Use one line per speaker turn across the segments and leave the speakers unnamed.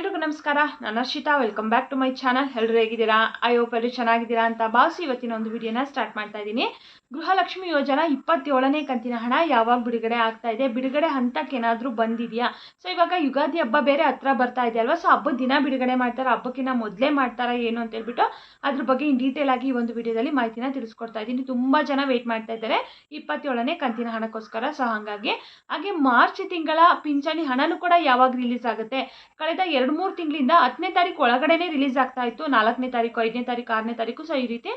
ಎಲ್ರಿಗೂ ನಮಸ್ಕಾರ. ನಾನು Harshita. Welcome back to my channel. ಎಲ್ಲರೂ ಹೇಗಿದ್ದೀರಾ? ಐ ಹೋಪ್ ಎಲ್ಲರೂ ಚೆನ್ನಾಗಿದ್ದೀರಾ ಅಂತ ಭಾವಿಸಿ ಇವತ್ತಿನ ಒಂದು ವಿಡಿಯೋನ ಸ್ಟಾರ್ಟ್ ಮಾಡ್ತಾ ಇದ್ದೀನಿ. ಗೃಹಲಕ್ಷ್ಮಿ ಯೋಜನಾ 27ನೇ ಕಂತಿನ ಹಣ ಯಾವಾಗ ಬಿಡುಗಡೆ ಆಗ್ತಾ ಇದೆ, ಬಿಡುಗಡೆ ಹಂತಕ್ಕೆ ಏನಾದರೂ ಬಂದಿದೆಯಾ? ಸೊ ಇವಾಗ ಯುಗಾದಿ ಹಬ್ಬ ಬೇರೆ ಹತ್ರ ಬರ್ತಾ ಇದೆ ಅಲ್ವಾ? ಸೊ ಹಬ್ಬದ ದಿನ ಬಿಡುಗಡೆ ಮಾಡ್ತಾರೆ, ಹಬ್ಬಕ್ಕಿಂತ ಮೊದಲೇ ಮಾಡ್ತಾರಾ ಏನು ಅಂತ ಹೇಳ್ಬಿಟ್ಟು ಅದ್ರ ಬಗ್ಗೆ ಇನ್ ಡೀಟೇಲ್ ಆಗಿ ಈ ಒಂದು ವಿಡಿಯೋದಲ್ಲಿ ಮಾಹಿತಿನ ತಿಳಿಸ್ಕೊಡ್ತಾ ಇದ್ದೀನಿ. ತುಂಬ ಜನ ವೆಯ್ಟ್ ಮಾಡ್ತಾ ಇದ್ದಾರೆ 27ನೇ ಕಂತಿನ ಹಣಕ್ಕೋಸ್ಕರ. ಸೊ ಹಾಗೆ ಮಾರ್ಚ್ ತಿಂಗಳ ಪಿಂಚಣಿ ಹಣನೂ ಕೂಡ ಯಾವಾಗ ರಿಲೀಸ್ ಆಗುತ್ತೆ? ಕಳೆದ 2-3 ತಿಂಗಳಿಂದ 10ನೇ ತಾರೀಕು ಒಳಗಡೆನೆ ರಿಲೀಸ್ ಆಗ್ತಾ ಇತ್ತು. 4ನೇ ತಾರೀಕು, 5ನೇ ತಾರೀಕು, 6ನೇ ತಾರೀಕು. ಸೊ ಈ ರೀತಿ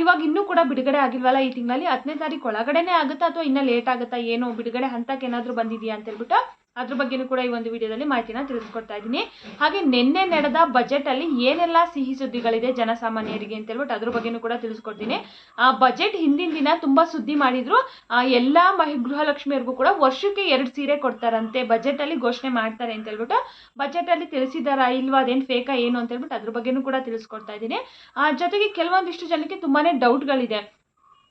ಇವಾಗ ಇನ್ನೂ ಕೂಡ ಬಿಡುಗಡೆ ಆಗಿಲ್ವಲ್ಲ ಈ ತಿಂಗಳಲ್ಲಿ. 10ನೇ ತಾರೀಕು ಒಳಗಡೆನೆ ಆಗುತ್ತಾ ಅಥವಾ ಇನ್ನೂ ಲೇಟ್ ಆಗುತ್ತಾ, ಏನು ಬಿಡುಗಡೆ ಹಂತಕ್ಕೆ ಏನಾದರೂ ಬಂದಿದೆಯಾ ಅಂತ ಹೇಳ್ಬಿಟ್ಟು ಅದ್ರ ಬಗ್ಗೆನೂ ಕೂಡ ಈ ಒಂದು ವಿಡಿಯೋದಲ್ಲಿ ಮಾಹಿತಿನ ತಿಳಿಸ್ಕೊಡ್ತಾ ಇದ್ದೀನಿ. ಹಾಗೆ ನಿನ್ನೆ ನಡೆದ ಬಜೆಟ್ ಅಲ್ಲಿ ಏನೆಲ್ಲ ಸಿಹಿ ಸುದ್ದಿಗಳಿದೆ ಜನಸಾಮಾನ್ಯರಿಗೆ ಅಂತ ಹೇಳ್ಬಿಟ್ಟು ಅದ್ರ ಬಗ್ಗೆನೂ ಕೂಡ ತಿಳಿಸ್ಕೊಡ್ತೀನಿ. ಬಜೆಟ್ ಹಿಂದಿನ ದಿನ ತುಂಬಾ ಸುದ್ದಿ ಮಾಡಿದ್ರು. ಎಲ್ಲಾ ಗೃಹಲಕ್ಷ್ಮಿಯರಿಗೂ ಕೂಡ ವರ್ಷಕ್ಕೆ 2 ಸೀರೆ ಕೊಡ್ತಾರಂತೆ, ಬಜೆಟ್ ಅಲ್ಲಿ ಘೋಷಣೆ ಮಾಡ್ತಾರೆ ಅಂತ ಹೇಳ್ಬಿಟ್ಟು ಬಜೆಟ್ ಅಲ್ಲಿ ತಿಳಿಸಿದಾರಾ ಇಲ್ವಾ, ಅದೇನು ಫೇಕಾ ಏನು ಅಂತ ಹೇಳ್ಬಿಟ್ಟು ಅದ್ರ ಬಗ್ಗೆನೂ ಕೂಡ ತಿಳಿಸ್ಕೊಡ್ತಾ ಇದ್ದೀನಿ. ಜೊತೆಗೆ ಕೆಲವೊಂದಿಷ್ಟು ಜನಕ್ಕೆ ತುಂಬಾನೇ ಡೌಟ್ಗಳಿದೆ.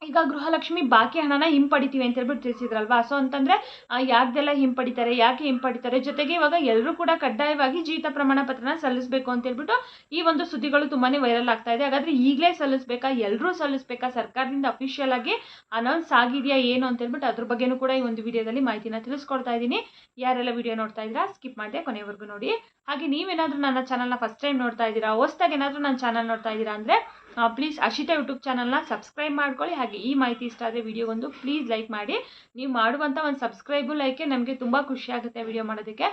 ಈಗ ಗೃಹಲಕ್ಷ್ಮಿ ಬಾಕಿ ಹಣನ ಹಿಂಪಡಿತೀವಿ ಅಂತ ಹೇಳ್ಬಿಟ್ಟು ತಿಳಿಸಿದ್ರಲ್ವಾ? ಸೊ ಅಂತಂದ್ರೆ ಯಾರ್ದೆಲ್ಲ ಹಿಂಪಡಿತಾರೆ, ಯಾಕೆ ಹಿಂಪಡಿತಾರೆ, ಜೊತೆಗೆ ಇವಾಗ ಎಲ್ಲರೂ ಕೂಡ ಕಡ್ಡಾಯವಾಗಿ ಜೀವಿತ ಪ್ರಮಾಣ ಪತ್ರನ ಸಲ್ಲಿಸಬೇಕು ಅಂತ ಹೇಳ್ಬಿಟ್ಟು ಈ ಒಂದು ಸುದ್ದಿಗಳು ತುಂಬಾನೇ ವೈರಲ್ ಆಗ್ತಾ ಇದೆ. ಹಾಗಾದ್ರೆ ಈಗಲೇ ಸಲ್ಲಿಸಬೇಕಾ, ಎಲ್ಲರೂ ಸಲ್ಲಿಸಬೇಕಾ, ಸರ್ಕಾರದಿಂದ ಅಫಿಷಿಯಲ್ ಆಗಿ ಅನೌನ್ಸ್ ಆಗಿದೆಯಾ ಏನು ಅಂತ ಹೇಳ್ಬಿಟ್ಟು ಅದ್ರ ಬಗ್ಗೆನೂ ಕೂಡ ಈ ಒಂದು ವಿಡಿಯೋದಲ್ಲಿ ಮಾಹಿತಿನ ತಿಳಿಸ್ಕೊಡ್ತಾ ಇದ್ದೀನಿ. ಯಾರೆಲ್ಲ ವಿಡಿಯೋ ನೋಡ್ತಾ ಇದ್ದೀರಾ ಸ್ಕಿಪ್ ಮಾಡದೆ ಕೊನೆವರೆಗೂ ನೋಡಿ. ಹಾಗೆ ನೀವೇನಾದ್ರೂ ನನ್ನ ಚಾನಲ್ನ ಫಸ್ಟ್ ಟೈಮ್ ನೋಡ್ತಾ ಇದ್ದೀರಾ, ಹೊಸದಾಗಿ ಏನಾದರೂ ನನ್ನ ಚಾನಲ್ ನೋಡ್ತಾ ಇದ್ದೀರಾ ಅಂದರೆ ಪ್ಲೀಸ್ ಹರ್ಷಿತಾ ಯೂಟ್ಯೂಬ್ ಚಾನಲ್ನ ಸಬ್ಸ್ಕ್ರೈಬ್ ಮಾಡ್ಕೊಳ್ಳಿ. ಹಾಗೆ ಈ ಮಾಹಿತಿ ಇಷ್ಟ ಆದರೆ ವಿಡಿಯೋಗೊಂದು ಪ್ಲೀಸ್ ಲೈಕ್ ಮಾಡಿ. ನೀವು ಮಾಡುವಂಥ ಒಂದು ಸಬ್ಸ್ಕ್ರೈಬು ಲೈಕೆ ನಮಗೆ ತುಂಬ ಖುಷಿ ಆಗುತ್ತೆ ವಿಡಿಯೋ ಮಾಡೋದಕ್ಕೆ.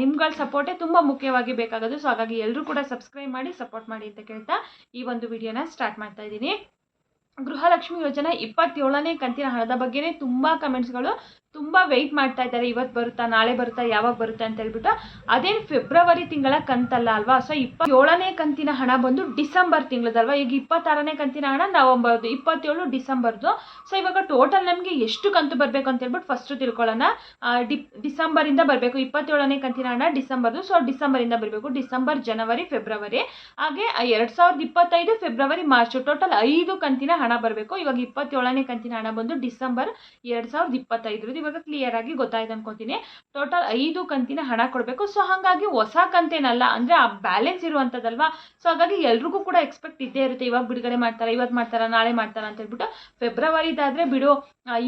ನಿಮ್ಗಳ ಸಪೋರ್ಟೇ ತುಂಬ ಮುಖ್ಯವಾಗಿ ಬೇಕಾಗೋದು. ಸೊ ಹಾಗಾಗಿ ಎಲ್ಲರೂ ಕೂಡ ಸಬ್ಸ್ಕ್ರೈಬ್ ಮಾಡಿ ಸಪೋರ್ಟ್ ಮಾಡಿ ಅಂತ ಕೇಳ್ತಾ ಈ ಒಂದು ವಿಡಿಯೋನ ಸ್ಟಾರ್ಟ್ ಮಾಡ್ತಾ ಇದ್ದೀನಿ. ಗೃಹಲಕ್ಷ್ಮಿ ಯೋಜನಾ 27ನೇ ಕಂತಿನ ಹಣದ ಬಗ್ಗೆನೇ ತುಂಬ ಕಮೆಂಟ್ಸ್ಗಳು, ತುಂಬ ವೆಯ್ಟ್ ಮಾಡ್ತಾ ಇದ್ದಾರೆ. ಇವತ್ತು ಬರುತ್ತಾ, ನಾಳೆ ಬರುತ್ತಾ, ಯಾವಾಗ ಬರುತ್ತೆ ಅಂತ ಹೇಳ್ಬಿಟ್ಟು. ಅದೇನು ಫೆಬ್ರವರಿ ತಿಂಗಳ ಕಂತಲ್ಲ ಅಲ್ವಾ? ಸೊ 27ನೇ ಕಂತಿನ ಹಣ ಬಂದು ಡಿಸೆಂಬರ್ ತಿಂಗಳದಲ್ವಾ? ಈಗ 26ನೇ ಕಂತಿನ ಹಣ ನವಂಬರ್ದು, 27 ಡಿಸೆಂಬರ್ದು. ಸೊ ಇವಾಗ ಟೋಟಲ್ ನಮಗೆ ಎಷ್ಟು ಕಂತು ಬರಬೇಕು ಅಂತ ಹೇಳ್ಬಿಟ್ಟು ಫಸ್ಟ್ ತಿಳ್ಕೊಳ್ಳೋಣ. ಡಿಸೆಂಬರಿಂದ ಬರಬೇಕು. 27ನೇ ಕಂತಿನ ಹಣ ಡಿಸೆಂಬರ್ದು. ಸೊ ಡಿಸೆಂಬರಿಂದ ಬರಬೇಕು. ಡಿಸೆಂಬರ್, ಜನವರಿ, ಫೆಬ್ರವರಿ. ಹಾಗೆ 2025 ಫೆಬ್ರವರಿ, ಮಾರ್ಚ್, ಟೋಟಲ್ 5 ಕಂತಿನ ಹಣ ಬರಬೇಕು. ಇವಾಗ 27ನೇ ಕಂತಿನ ಹಣ ಬಂದು ಡಿಸೆಂಬರ್ 2025. ಇವಾಗ ಕ್ಲಿಯರ್ ಆಗಿ ಗೊತ್ತಾಯ್ತು ಅನ್ಕೋತೀನಿ. ಟೋಟಲ್ 5 ಕಂತಿನ ಹಣ ಕೊಡಬೇಕು. ಸೊ ಹಾಗಾಗಿ ಹೊಸ ಕಂತೇನಲ್ಲ, ಅಂದ್ರೆ ಆ ಬ್ಯಾಲೆನ್ಸ್ ಇರುವಂತದಲ್ವಾ? ಸೊ ಹಾಗಾಗಿ ಎಲ್ರಿಗೂ ಕೂಡ ಎಕ್ಸ್ಪೆಕ್ಟ್ ಇದ್ದೇ ಇರುತ್ತೆ, ಇವಾಗ ಬಿಡುಗಡೆ ಮಾಡ್ತಾರೆ, ಇವತ್ತು ಮಾಡ್ತಾರ, ನಾಳೆ ಮಾಡ್ತಾರ ಅಂತ ಹೇಳ್ಬಿಟ್ಟು. ಫೆಬ್ರವರಿದಾದ್ರೆ ಬಿಡು,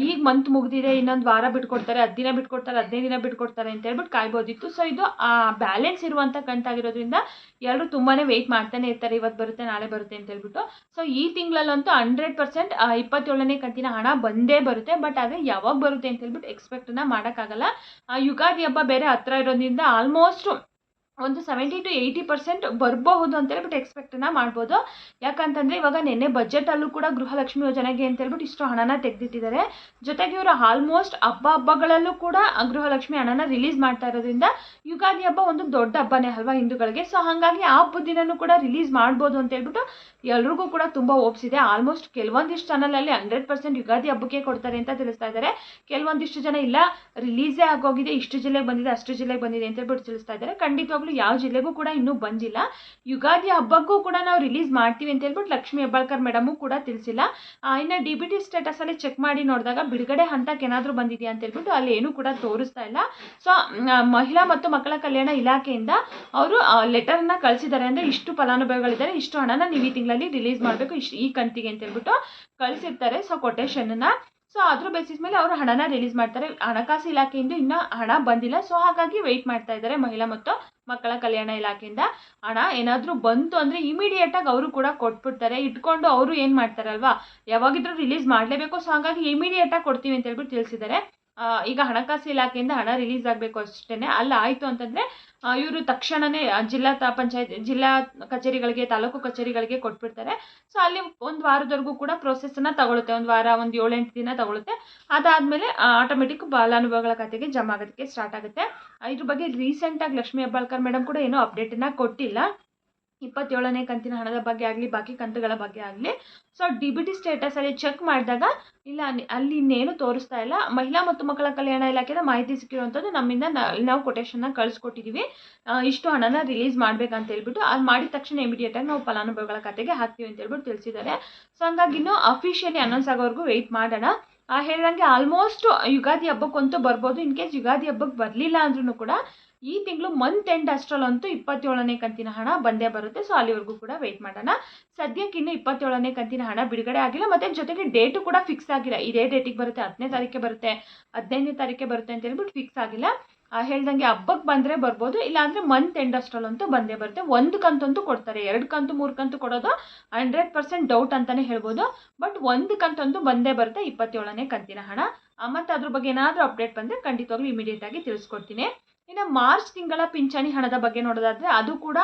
ಈಗ ಮಂತ್ ಮುಗ್ದಿದೆ, ಇನ್ನೊಂದು ವಾರ ಬಿಟ್ಕೊಡ್ತಾರೆ, 10 ದಿನ ಬಿಟ್ಕೊಡ್ತಾರೆ, 15 ದಿನ ಬಿಟ್ಕೊಡ್ತಾರೆ ಅಂತ ಹೇಳ್ಬಿಟ್ಟು ಕಾಯ್ಬೋದಿತ್ತು. ಸೊ ಇದು ಆ ಬ್ಯಾಲೆನ್ಸ್ ಇರುವಂತ ಕಂತಾಗಿರೋದ್ರಿಂದ ಎಲ್ಲರೂ ತುಂಬಾನೇ ವೆಯ್ಟ್ ಮಾಡ್ತಾನೆ ಇರ್ತಾರೆ, ಇವತ್ತು ಬರುತ್ತೆ, ನಾಳೆ ಬರುತ್ತೆ ಅಂತ ಹೇಳ್ಬಿಟ್ಟು. ಸೊ ಈ ತಿಂಗಳಲ್ಲಂತೂ 100% 27ನೇ ಕಂತಿನ ಹಣ ಬಂದೇ ಬರುತ್ತೆ. ಬಟ್ ಆದರೆ ಯಾವಾಗ ಬರುತ್ತೆ ಅಂತ ಹೇಳ್ಬಿಟ್ಟು ಎಕ್ಸ್ಪೆಕ್ಟ್ನ ಮಾಡೋಕ್ಕಾಗಲ್ಲ. ಯುಗಾದಿ ಹಬ್ಬ ಬೇರೆ ಹತ್ರ ಇರೋದ್ರಿಂದ ಆಲ್ಮೋಸ್ಟ್ ಒಂದು 70 to 80% ಬರಬಹುದು ಅಂತ ಹೇಳ್ಬಿಟ್ಟು ಎಕ್ಸ್ಪೆಕ್ಟನ್ನ ಮಾಡ್ಬೋದು. ಯಾಕಂತಂದರೆ ಇವಾಗ ನಿನ್ನೆ ಬಜೆಟಲ್ಲೂ ಕೂಡ ಗೃಹಲಕ್ಷ್ಮಿ ಯೋಜನೆಗೆ ಅಂತ ಹೇಳ್ಬಿಟ್ಟು ಇಷ್ಟು ಹಣನ ತೆಗೆದಿಟ್ಟಿದ್ದಾರೆ. ಜೊತೆಗೆ ಇವರು ಆಲ್ಮೋಸ್ಟ್ ಹಬ್ಬಗಳಲ್ಲೂ ಕೂಡ ಗೃಹಲಕ್ಷ್ಮಿ ಹಣನ ರಿಲೀಸ್ ಮಾಡ್ತಾ ಇರೋದ್ರಿಂದ ಯುಗಾದಿ ಹಬ್ಬ ಒಂದು ದೊಡ್ಡ ಹಬ್ಬನೇ ಅಲ್ವಾ ಹಿಂದೂಗಳಿಗೆ. ಸೊ ಹಾಗಾಗಿ ಆ ಹಬ್ಬದ ದಿನನೂ ಕೂಡ ರಿಲೀಸ್ ಮಾಡ್ಬೋದು ಅಂತ ಹೇಳ್ಬಿಟ್ಟು ಎಲ್ರಿಗೂ ಕೂಡ ತುಂಬ ಹೋಪ್ಸ್ ಇದೆ. ಆಲ್ಮೋಸ್ಟ್ ಕೆಲವೊಂದಿಷ್ಟು ಚಾನಲಲ್ಲಿ 100% ಯುಗಾದಿ ಹಬ್ಬಕ್ಕೆ ಕೊಡ್ತಾರೆ ಅಂತ ತಿಳಿಸ್ತಾ ಇದ್ದಾರೆ. ಕೆಲವೊಂದಿಷ್ಟು ಜನ ಇಲ್ಲ ರಿಲೀಸೇ ಆಗೋಗಿದೆ, ಇಷ್ಟು ಜಿಲ್ಲೆಗೆ ಬಂದಿದೆ, ಅಷ್ಟು ಜಿಲ್ಲೆಗೆ ಬಂದಿದೆ ಅಂತ ಹೇಳ್ಬಿಟ್ಟು ತಿಳಿಸ್ತಾ ಇದ್ದಾರೆ. ಖಂಡಿತವಾಗ್ಲೂ ಯಾವ ಜಿಲ್ಲೆಗೂ ಕೂಡ ಇನ್ನೂ ಬಂದಿಲ್ಲ. ಯುಗಾದಿ ಹಬ್ಬಕ್ಕೂ ಕೂಡ ನಾವು ರಿಲೀಸ್ ಮಾಡ್ತೀವಿ ಅಂತ ಹೇಳ್ಬಿಟ್ಟು ಲಕ್ಷ್ಮೀ ಹೆಬ್ಬಾಳ್ಕರ್ ಮೇಡಮು ಕೂಡ ತಿಳಿಸಿಲ್ಲ. ಇನ್ನು DBT ಸ್ಟೇಟಸ್ ಅಲ್ಲಿ ಚೆಕ್ ಮಾಡಿ ನೋಡಿದಾಗ ಬಿಡುಗಡೆ ಹಂತಕ್ಕೆ ಏನಾದರೂ ಬಂದಿದೆಯಾ ಅಂತ ಹೇಳ್ಬಿಟ್ಟು ಅಲ್ಲಿ ಏನೂ ಕೂಡ ತೋರಿಸ್ತಾ ಇಲ್ಲ. ಸೊ ಮಹಿಳಾ ಮತ್ತು ಮಕ್ಕಳ ಕಲ್ಯಾಣ ಇಲಾಖೆಯಿಂದ ಅವರು ಲೆಟರ್ನ ಕಳಿಸಿದ್ದಾರೆ. ಅಂದರೆ ಇಷ್ಟು ಫಲಾನುಭವಿಗಳಿದ್ದಾರೆ, ಇಷ್ಟು ಹಣನ ನೀವು ಈ ತಿಂಗಳಲ್ಲಿ ರಿಲೀಸ್ ಮಾಡಬೇಕು, ಈ ಕಂತಿಗೆ ಅಂತ ಹೇಳ್ಬಿಟ್ಟು ಕಳಿಸಿರ್ತಾರೆ. ಸೊ ಕೊಟೇಶನ್ನ ಸೊ ಅದ್ರ ಬೇಸಿಸ್ ಮೇಲೆ ಅವರು ಹಣನ ರಿಲೀಸ್ ಮಾಡ್ತಾರೆ. ಹಣಕಾಸು ಇಲಾಖೆಯಿಂದ ಇನ್ನೂ ಹಣ ಬಂದಿಲ್ಲ. ಸೊ ಹಾಗಾಗಿ ವೆಯ್ಟ್ ಮಾಡ್ತಾ ಇದ್ದಾರೆ ಮಹಿಳಾ ಮತ್ತು ಮಕ್ಕಳ ಕಲ್ಯಾಣ ಇಲಾಖೆಯಿಂದ. ಹಣ ಏನಾದರೂ ಬಂತು ಅಂದರೆ ಇಮಿಡಿಯೇಟಾಗಿ ಅವರು ಕೂಡ ಕೊಟ್ಬಿಡ್ತಾರೆ. ಇಟ್ಕೊಂಡು ಅವರು ಏನು ಮಾಡ್ತಾರಲ್ವಾ, ಯಾವಾಗಿದ್ರೂ ರಿಲೀಸ್ ಮಾಡಲೇಬೇಕು. ಸೊ ಹಾಗಾಗಿ ಇಮಿಡಿಯೇಟಾಗಿ ಕೊಡ್ತೀವಿ ಅಂತ ಹೇಳ್ಬಿಟ್ಟು ತಿಳಿಸಿದ್ದಾರೆ. ಈಗ ಹಣಕಾಸು ಇಲಾಖೆಯಿಂದ ಹಣ ರಿಲೀಸ್ ಆಗಬೇಕು ಅಷ್ಟೇ. ಅಲ್ಲ ಆಯಿತು ಅಂತಂದರೆ ಇವರು ತಕ್ಷಣವೇ ಜಿಲ್ಲಾ ಪಂಚಾಯತ್, ಜಿಲ್ಲಾ ಕಚೇರಿಗಳಿಗೆ, ತಾಲೂಕು ಕಚೇರಿಗಳಿಗೆ ಕೊಟ್ಬಿಡ್ತಾರೆ. ಸೊ ಅಲ್ಲಿ ಒಂದು ವಾರದವರೆಗೂ ಕೂಡ ಪ್ರೋಸೆಸ್ಸನ್ನು ತಗೊಳುತ್ತೆ. ಒಂದು ವಾರ, ಒಂದು 7-8 ದಿನ ತಗೊಳುತ್ತೆ. ಅದಾದಮೇಲೆ ಆಟೋಮೆಟಿಕ್ ಫಲಾನುಭವಿಗಳ ಖಾತೆಗೆ ಜಮಾ ಆಗೋದಕ್ಕೆ ಸ್ಟಾರ್ಟ್ ಆಗುತ್ತೆ. ಇದ್ರ ಬಗ್ಗೆ ರೀಸೆಂಟಾಗಿ ಲಕ್ಷ್ಮೀ ಹೆಬ್ಬಾಳ್ಕರ್ ಮೇಡಮ್ ಕೂಡ ಏನೋ ಅಪ್ಡೇಟನ್ನು ಕೊಟ್ಟಿಲ್ಲ. 27ನೇ ಕಂತಿನ ಹಣದ ಬಗ್ಗೆ ಆಗಲಿ, ಬಾಕಿ ಕಂತುಗಳ ಬಗ್ಗೆ ಆಗಲಿ. ಸೊ DBT ಸ್ಟೇಟಸಲ್ಲಿ ಚೆಕ್ ಮಾಡಿದಾಗ ಇಲ್ಲ, ಅಲ್ಲಿ ಇನ್ನೇನು ತೋರಿಸ್ತಾ ಇಲ್ಲ. ಮಹಿಳಾ ಮತ್ತು ಮಕ್ಕಳ ಕಲ್ಯಾಣ ಇಲಾಖೆದ ಮಾಹಿತಿ ಸಿಕ್ಕಿರುವಂಥದ್ದು ನಮ್ಮಿಂದ ನಾವು ಕೊಟೇಶನ್ನ ಕಳಿಸ್ಕೊಟ್ಟಿದ್ದೀವಿ, ಇಷ್ಟು ಹಣನ ರಿಲೀಸ್ ಮಾಡಬೇಕಂತ ಹೇಳ್ಬಿಟ್ಟು. ಅದು ಮಾಡಿದ ತಕ್ಷಣ ಇಮಿಡಿಯೇಟಾಗಿ ನಾವು ಫಲಾನುಭವಿಗಳ ಖಾತೆಗೆ ಹಾಕ್ತೀವಿ ಅಂತ ಹೇಳ್ಬಿಟ್ಟು ತಿಳಿಸಿದ್ದಾರೆ. ಸೊ ಹಂಗಾಗಿ ಇನ್ನೂ ಅಫಿಷಿಯಲಿ ಅನೌನ್ಸ್ ಆಗೋವರೆಗೂ ವೆಯ್ಟ್ ಮಾಡೋಣ. ಹೇಳ್ದಂಗೆ ಆಲ್ಮೋಸ್ಟ್ ಯುಗಾದಿ ಹಬ್ಬಕ್ಕಂತೂ ಬರ್ಬೋದು. ಇನ್ ಕೇಸ್ ಯುಗಾದಿ ಹಬ್ಬಕ್ಕೆ ಬರಲಿಲ್ಲ ಅಂದ್ರೂ ಕೂಡ ಈ ತಿಂಗಳು ಮಂತ್ ಎಂಡ್ ಅಷ್ಟರಲ್ಲಂತೂ 27ನೇ ಕಂತಿನ ಹಣ ಬಂದೇ ಬರುತ್ತೆ. ಸೊ ಅಲ್ಲಿವರೆಗೂ ಕೂಡ ವೆಯ್ಟ್ ಮಾಡೋಣ. ಸದ್ಯಕ್ಕೆ ಇನ್ನು 27ನೇ ಕಂತಿನ ಹಣ ಬಿಡುಗಡೆ ಆಗಿಲ್ಲ, ಮತ್ತು ಜೊತೆಗೆ ಡೇಟು ಕೂಡ ಫಿಕ್ಸ್ ಆಗಿಲ್ಲ. ಇದೇ ಡೇಟಿಗೆ ಬರುತ್ತೆ, 10ನೇ ತಾರೀಕೆ ಬರುತ್ತೆ, 15ನೇ ತಾರೀಕೆ ಬರುತ್ತೆ ಅಂತ ಹೇಳ್ಬಿಟ್ಟು ಫಿಕ್ಸ್ ಆಗಿಲ್ಲ. ಹೇಳ್ದಂಗೆ ಹಬ್ಬಕ್ಕೆ ಬಂದರೆ ಬರ್ಬೋದು, ಇಲ್ಲಾಂದರೆ ಮಂತ್ ಎಂಡ್ ಅಷ್ಟರಲ್ಲಂತೂ ಬಂದೇ ಬರುತ್ತೆ. 1 ಕಂತಂತೂ ಕೊಡ್ತಾರೆ, 2 ಕಂತು 3 ಕಂತು ಕೊಡೋದು 100% ಡೌಟ್ ಅಂತಲೇ ಹೇಳ್ಬೋದು. ಬಟ್ 1 ಕಂತಂತೂ ಬಂದೇ ಬರುತ್ತೆ 27ನೇ ಕಂತಿನ ಹಣ. ಮತ್ತು ಅದ್ರ ಬಗ್ಗೆ ಏನಾದರೂ ಅಪ್ಡೇಟ್ ಬಂದರೆ ಖಂಡಿತವಾಗ್ಲೂ ಇಮಿಡಿಯೇಟಾಗಿ ತಿಳಿಸ್ಕೊಡ್ತೀನಿ. ಇನ್ನು ಮಾರ್ಚ್ ತಿಂಗಳ ಪಿಂಚಣಿ ಹಣದ ಬಗ್ಗೆ ನೋಡೋದಾದರೆ ಅದು ಕೂಡ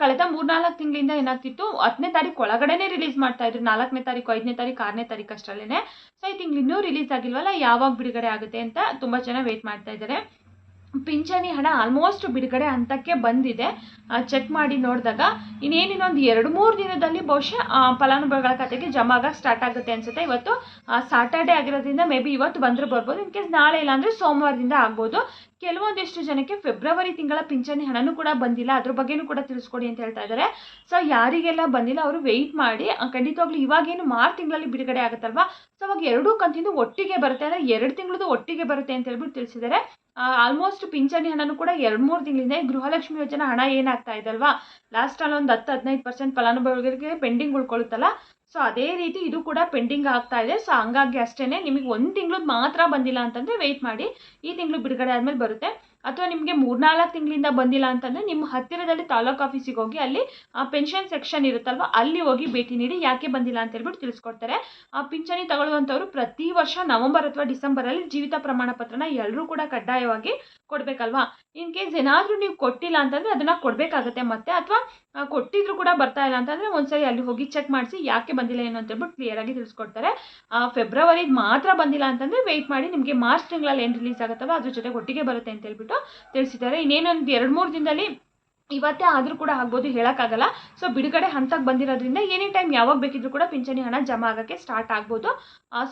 ಕಳೆದ 3-4 ತಿಂಗಳಿಂದ ಏನಾಗ್ತಿತ್ತು, 10ನೇ ತಾರೀಕು ಒಳಗಡೆನೇ ರಿಲೀಸ್ ಮಾಡ್ತಾ ಇದ್ರು. 4ನೇ ತಾರೀಕು, 5ನೇ ತಾರೀಕು, 6ನೇ ತಾರೀಕು ಅಷ್ಟರಲ್ಲೇ. ಸೊ ಈ ತಿಂಗಳು ಇನ್ನೂ ರಿಲೀಸ್ ಆಗಿಲ್ವಲ್ಲ, ಯಾವಾಗ ಬಿಡುಗಡೆ ಆಗುತ್ತೆ ಅಂತ ತುಂಬ ಜನ ವೆಯ್ಟ್ ಮಾಡ್ತಾ ಇದ್ದಾರೆ. ಪಿಂಚಣಿ ಹಣ ಆಲ್ಮೋಸ್ಟ್ ಬಿಡುಗಡೆ ಹಂತಕ್ಕೆ ಬಂದಿದೆ. ಚೆಕ್ ಮಾಡಿ ನೋಡಿದಾಗ ಇನ್ನೊಂದು 2-3 ದಿನದಲ್ಲಿ ಬಹುಶಃ ಫಲಾನುಭವಿಗಳ ಖಾತೆಗೆ ಜಮಾ ಆಗಕ್ಕೆ ಸ್ಟಾರ್ಟ್ ಆಗುತ್ತೆ ಅನಿಸುತ್ತೆ. ಇವತ್ತು ಸಾಟರ್ಡೆ ಆಗಿರೋದ್ರಿಂದ ಮೇ ಬಿ ಇವತ್ತು ಬಂದರೂ ಬರ್ಬೋದು. ಇನ್ ಕೇಸ್ ನಾಳೆ ಇಲ್ಲಾಂದರೆ ಸೋಮವಾರದಿಂದ ಆಗ್ಬೋದು. ಕೆಲವೊಂದಿಷ್ಟು ಜನಕ್ಕೆ ಫೆಬ್ರವರಿ ತಿಂಗಳ ಪಿಂಚಣಿ ಹಣನೂ ಕೂಡ ಬಂದಿಲ್ಲ, ಅದ್ರ ಬಗ್ಗೆನೂ ಕೂಡ ತಿಳಿಸ್ಕೊಡಿ ಅಂತ ಹೇಳ್ತಾ ಇದ್ದಾರೆ. ಸೊ ಯಾರಿಗೆಲ್ಲ ಬಂದಿಲ್ಲ ಅವರು ವೆಯ್ಟ್ ಮಾಡಿ. ಖಂಡಿತವಾಗ್ಲೂ ಇವಾಗೇನು ಮಾರ್ಚ್ ತಿಂಗಳಲ್ಲಿ ಬಿಡುಗಡೆ ಆಗುತ್ತಲ್ವಾ, ಸೊ ಅವಾಗ 2 ಕಂತಿಂದು ಒಟ್ಟಿಗೆ ಬರುತ್ತೆ, ಅಂದರೆ 2 ತಿಂಗಳದ್ದು ಒಟ್ಟಿಗೆ ಬರುತ್ತೆ ಅಂತ ಹೇಳ್ಬಿಟ್ಟು ತಿಳಿಸಿದ್ದಾರೆ. ಆಲ್ಮೋಸ್ಟ್ ಪಿಂಚಣಿ ಹಣನೂ ಕೂಡ 2-3 ತಿಂಗಳಿಂದ ಗೃಹಲಕ್ಷ್ಮಿ ಯೋಜನಾ ಹಣ ಏನಾಗ್ತಾ ಇದಲ್ವಾ, ಲಾಸ್ಟಲ್ಲಿ ಒಂದು 10-15% ಫಲಾನುಭವಿಗಳಿಗೆ ಪೆಂಡಿಂಗ್ ಉಳ್ಕೊಳ್ಳುತ್ತಲ್ಲ, ಸೊ ಅದೇ ರೀತಿ ಇದು ಕೂಡ ಪೆಂಡಿಂಗ್ ಆಗ್ತಾ ಇದೆ. ಸೊ ಹಂಗಾಗಿ ಅಷ್ಟೇ, ನಿಮಗೆ 1 ತಿಂಗಳು ಮಾತ್ರ ಬಂದಿಲ್ಲ ಅಂತಂದರೆ ವೆಯ್ಟ್ ಮಾಡಿ, ಈ ತಿಂಗಳು ಬಿಡುಗಡೆ ಆದಮೇಲೆ ಬರುತ್ತೆ. ಅಥವಾ ನಿಮಗೆ 3-4 ತಿಂಗಳಿಂದ ಬಂದಿಲ್ಲ ಅಂತಂದರೆ ನಿಮ್ಮ ಹತ್ತಿರದಲ್ಲಿ ತಾಲೂಕು ಆಫೀಸಿಗೆ ಹೋಗಿ ಅಲ್ಲಿ ಪೆನ್ಷನ್ ಸೆಕ್ಷನ್ ಇರುತ್ತಲ್ವ, ಅಲ್ಲಿ ಹೋಗಿ ಭೇಟಿ ನೀಡಿ ಯಾಕೆ ಬಂದಿಲ್ಲ ಅಂತ ಹೇಳ್ಬಿಟ್ಟು ತಿಳಿಸ್ಕೊಡ್ತಾರೆ. ಪಿಂಚಣಿ ತಗೊಳ್ಳುವಂಥವ್ರು ಪ್ರತಿ ವರ್ಷ ನವೆಂಬರ್ ಅಥವಾ ಡಿಸೆಂಬರಲ್ಲಿ ಜೀವಿತ ಪ್ರಮಾಣ ಪತ್ರನ ಎಲ್ಲರೂ ಕೂಡ ಕಡ್ಡಾಯವಾಗಿ ಕೊಡಬೇಕಲ್ವಾ. ಇನ್ ಕೇಸ್ ಏನಾದರೂ ನೀವು ಕೊಟ್ಟಿಲ್ಲ ಅಂತಂದರೆ ಅದನ್ನು ಕೊಡಬೇಕಾಗತ್ತೆ ಮತ್ತೆ, ಅಥವಾ ಕೊಟ್ಟಿದ್ರು ಕೂಡ ಬರ್ತಾ ಇಲ್ಲ ಅಂತಂದರೆ ಒಂದ್ಸರಿ ಅಲ್ಲಿ ಹೋಗಿ ಚೆಕ್ ಮಾಡಿಸಿ ಯಾಕೆ ಬಂದಿಲ್ಲ ಏನು ಅಂತ ಹೇಳ್ಬಿಟ್ಟು ಕ್ಲಿಯರಾಗಿ ತಿಳಿಸ್ಕೊಡ್ತಾರೆ. ಫೆಬ್ರವರಿ ಮಾತ್ರ ಬಂದಿಲ್ಲ ಅಂತಂದರೆ ವೆಯ್ಟ್ ಮಾಡಿ, ನಿಮಗೆ ಮಾರ್ಚ್ ತಿಂಗಳಲ್ಲಿ ಏನು ರಿಲೀಸ್ ಆಗುತ್ತಲ್ಲ ಅದ್ರ ಜೊತೆಗೆ ಒಟ್ಟಿಗೆ ಬರುತ್ತೆ ಅಂತ ಹೇಳ್ಬಿಟ್ಟು ತಿಳಿಸಿದ್ದಾರೆ. ಇನ್ನೇನೊಂದು 2-3 ದಿನದಲ್ಲಿ ಇವತ್ತೇ ಆದರೂ ಕೂಡ ಆಗ್ಬೋದು, ಹೇಳೋಕ್ಕಾಗಲ್ಲ. ಸೊ ಬಿಡುಗಡೆ ಹಂತಕ್ಕೆ ಬಂದಿರೋದ್ರಿಂದ ಎನಿ ಟೈಮ್ ಯಾವಾಗ ಬೇಕಿದ್ರೂ ಕೂಡ ಪಿಂಚಣಿ ಹಣ ಜಮಾ ಆಗೋಕ್ಕೆ ಸ್ಟಾರ್ಟ್ ಆಗ್ಬೋದು.